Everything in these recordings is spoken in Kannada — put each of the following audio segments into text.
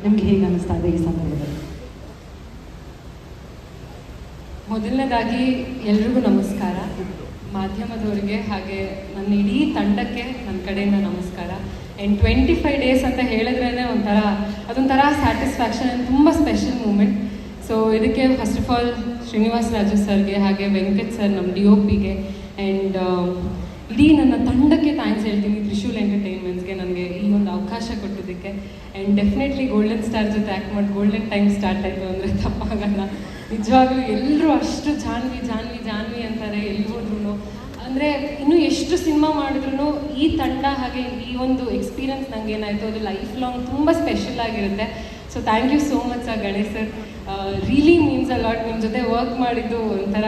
ನಿಮ್ಗೆ ಹೇಗೆ ಅನ್ನಿಸ್ತಾ ಇದೆ ಈ ಸಂದರ್ಭದಲ್ಲಿ? ಮೊದಲನೇದಾಗಿ ಎಲ್ರಿಗೂ ನಮಸ್ಕಾರ, ಮಾಧ್ಯಮದವರಿಗೆ ಹಾಗೆ ನನ್ನ ಇಡೀ ತಂಡಕ್ಕೆ ನನ್ನ ಕಡೆಯಿಂದ ನಮಸ್ಕಾರ. ಆ್ಯಂಡ್ 25 ಡೇಸ್ ಅಂತ ಹೇಳಿದ್ರೇ ಅದೊಂಥರ ಸ್ಯಾಟಿಸ್ಫ್ಯಾಕ್ಷನ್ ಆ್ಯಂಡ್ ತುಂಬ ಸ್ಪೆಷಲ್ ಮೂಮೆಂಟ್. ಸೊ ಇದಕ್ಕೆ first of all Srinivas Raju ಸರ್ಗೆ ಹಾಗೆ ವೆಂಕಟ್ ಸರ್ ನಮ್ಮ DOPಗೆ ಆ್ಯಂಡ್ ಇಡೀ ನನ್ನ ತಂಡಕ್ಕೆ ಥ್ಯಾಂಕ್ಸ್ ಹೇಳ್ತೀನಿ. ತ್ರಿಶೂಲ್ ಎಂಟರ್ಟೈನ್ಮೆಂಟ್ಸ್ಗೆ ನನಗೆ ಈ ಒಂದು ಅವಕಾಶ ಕೊಟ್ಟಿದ್ದಕ್ಕೆ. ಆ್ಯಂಡ್ ಡೆಫಿನೆಟ್ಲಿ ಗೋಲ್ಡನ್ ಸ್ಟಾರ್ ಜೊತೆ ಆ್ಯಕ್ಟ್ ಮಾಡಿ ಗೋಲ್ಡನ್ ಟೈಮ್ ಸ್ಟಾರ್ಟ್ ಆಯಿತು ಅಂದರೆ ತಪ್ಪಾಗಲ್ಲ. ನಿಜವಾಗ್ಲೂ ಎಲ್ಲರೂ ಅಷ್ಟು ಜಾನ್ವಿ ಜಾನ್ವಿ ಜಾನ್ವಿ ಅಂತಾರೆ ಎಲ್ಲಿ ಹೋದ್ರೂ. ಅಂದರೆ ಇನ್ನೂ ಎಷ್ಟು ಸಿನಿಮಾ ಮಾಡಿದ್ರು ಈ ತಂಡ ಹಾಗೆ ಈ ಒಂದು ಎಕ್ಸ್ಪೀರಿಯನ್ಸ್ ನಂಗೆ ಏನಾಯಿತು ಅದು ಲೈಫ್ ಲಾಂಗ್ ತುಂಬ ಸ್ಪೆಷಲ್ ಆಗಿರುತ್ತೆ. So thank you so much Ganesh sir, really means a lot. ನಿಮ್ಮ ಜೊತೆ ವರ್ಕ್ ಮಾಡಿದ್ದು ಒಂಥರ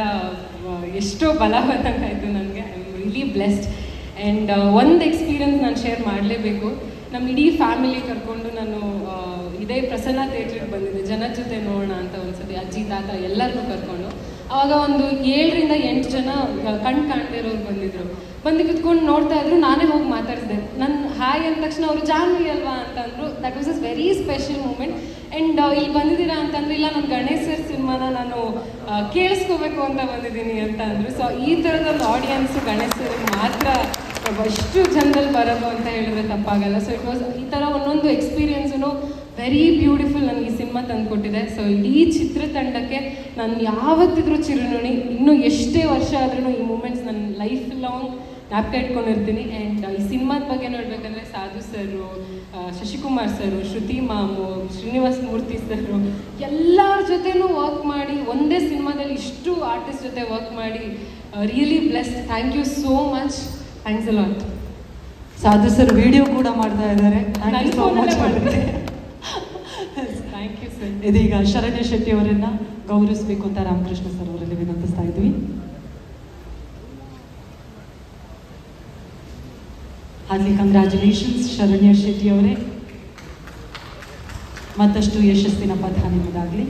ಎಷ್ಟೋ ಬಲ ಬಂದಂಗಾಯಿತು ನನಗೆ. I am really blessed. And ಒಂದು ಎಕ್ಸ್ಪೀರಿಯನ್ಸ್ ನಾನು ಶೇರ್ ಮಾಡಲೇಬೇಕು. ನಮ್ಮ ಇಡೀ ಫ್ಯಾಮಿಲಿ ಕರ್ಕೊಂಡು ನಾನು ಇದೇ ಪ್ರಸನ್ನ ಥಿಯೇಟ್ರಿಗೆ ಬಂದಿದ್ದೆ, ಜನದ ಜೊತೆ ನೋಡೋಣ ಅಂತ ಒಂದ್ಸತಿ ಅಜ್ಜಿ ತಾತ ಎಲ್ಲರನ್ನೂ ಕರ್ಕೊಂಡು. ಆವಾಗ ಒಂದು 7 ರಿಂದ 8 ಜನ ಕಣ್ಣು ಕಾಣದೇ ಇರೋರು ಬಂದು ಕುತ್ಕೊಂಡು ನೋಡ್ತಾ ಇದ್ರು. ನಾನೇ ಹೋಗಿ ಮಾತಾಡಿಸಿದೆ. ನನ್ನ ಹಾಯ್ ಅಂದ ತಕ್ಷಣ ಅವರು ಜಾನ್ವಿ ಅಲ್ವಾ ಅಂತಂದರು. That was a very special moment. And ಇಲ್ಲಿ ಬಂದಿದ್ದೀರಾ ಅಂತಂದ್ರೆ ಇಲ್ಲ ನಾನು ಗಣೇಶ್ ಸರ್ ಸಿನಿಮಾನ ನಾನು ಕೇಳಿಸ್ಕೋಬೇಕು ಅಂತ ಬಂದಿದ್ದೀನಿ ಅಂತ ಅಂದರು. ಸೊ ಈ ಥರದೊಂದು ಆಡಿಯನ್ಸು ಗಣೇಶ್ ಸರ್ಗೆ ಮಾತ್ರ ಅಷ್ಟು ಜನರಲ್ಲಿ ಬರೋದು ಅಂತ ಹೇಳಿದ್ರೆ ತಪ್ಪಾಗಲ್ಲ. ಸೊ ಇಟ್ ವಾಸ್ ಈ ಥರ ಒಂದೊಂದು ಎಕ್ಸ್ಪೀರಿಯನ್ಸು ವೆರಿ ಬ್ಯೂಟಿಫುಲ್ ನನಗೆ ಈ ಸಿನಿಮಾ ತಂದುಕೊಟ್ಟಿದೆ. ಸೊ ಇಡೀ ಚಿತ್ರತಂಡಕ್ಕೆ ನಾನು ಯಾವತ್ತಿದ್ರೂ ಚಿರುನುಣಿ. ಇನ್ನೂ ಎಷ್ಟೇ ವರ್ಷ ಆದ್ರೂ ಈ ಮೂಮೆಂಟ್ಸ್ ನನ್ನ ಲೈಫ್ ಲಾಂಗ್ ಜ್ಞಾಪಕ ಇಟ್ಕೊಂಡಿರ್ತೀನಿ. ಆ್ಯಂಡ್ ಈ ಸಿನಿಮಾದ ಬಗ್ಗೆ ನೋಡ್ಬೇಕಂದ್ರೆ ಸಾಧು ಸರು, ಶಶಿಕುಮಾರ್ ಸರು, ಶ್ರುತಿ ಮಾಮು, ಶ್ರೀನಿವಾಸ್ ಮೂರ್ತಿ ಸರು ಎಲ್ಲರ ಜೊತೆನೂ ವರ್ಕ್ ಮಾಡಿ ಒಂದೇ ಸಿನಿಮಾದಲ್ಲಿ ಇಷ್ಟು ಆರ್ಟಿಸ್ಟ್ ಜೊತೆ ವರ್ಕ್ ಮಾಡಿ really blessed. Thank you so much. Thanks a lot. Sadhu sir video ಕೂಡ ಮಾಡ್ತಾ ಇದ್ದಾರೆ. Thank you sir. ಇದೀಗ ಶರಣ್ಯ ಶೆಟ್ಟಿ ಅವರನ್ನ ಗೌರವಿಸಬೇಕು ಅಂತ ರಾಮಕೃಷ್ಣ ಸರ್ ಅವರಲ್ಲಿ ವಿನಂತಿಸ್ತಾ ಇದ್ವಿ. ಹಾರ್ಟ್ಲಿ ಕಂಗ್ರ್ಯಾಚುಲೇಷನ್ಸ್ ಶರಣ್ಯ ಶೆಟ್ಟಿ ಅವರೇ. ಮತ್ತಷ್ಟು ಯಶಸ್ಸಿನ ಪಥ ನಿಮ್ಮದಾಗಲಿ.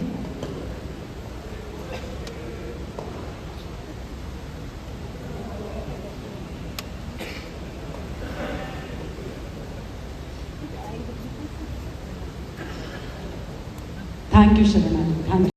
Thank you Sharanya.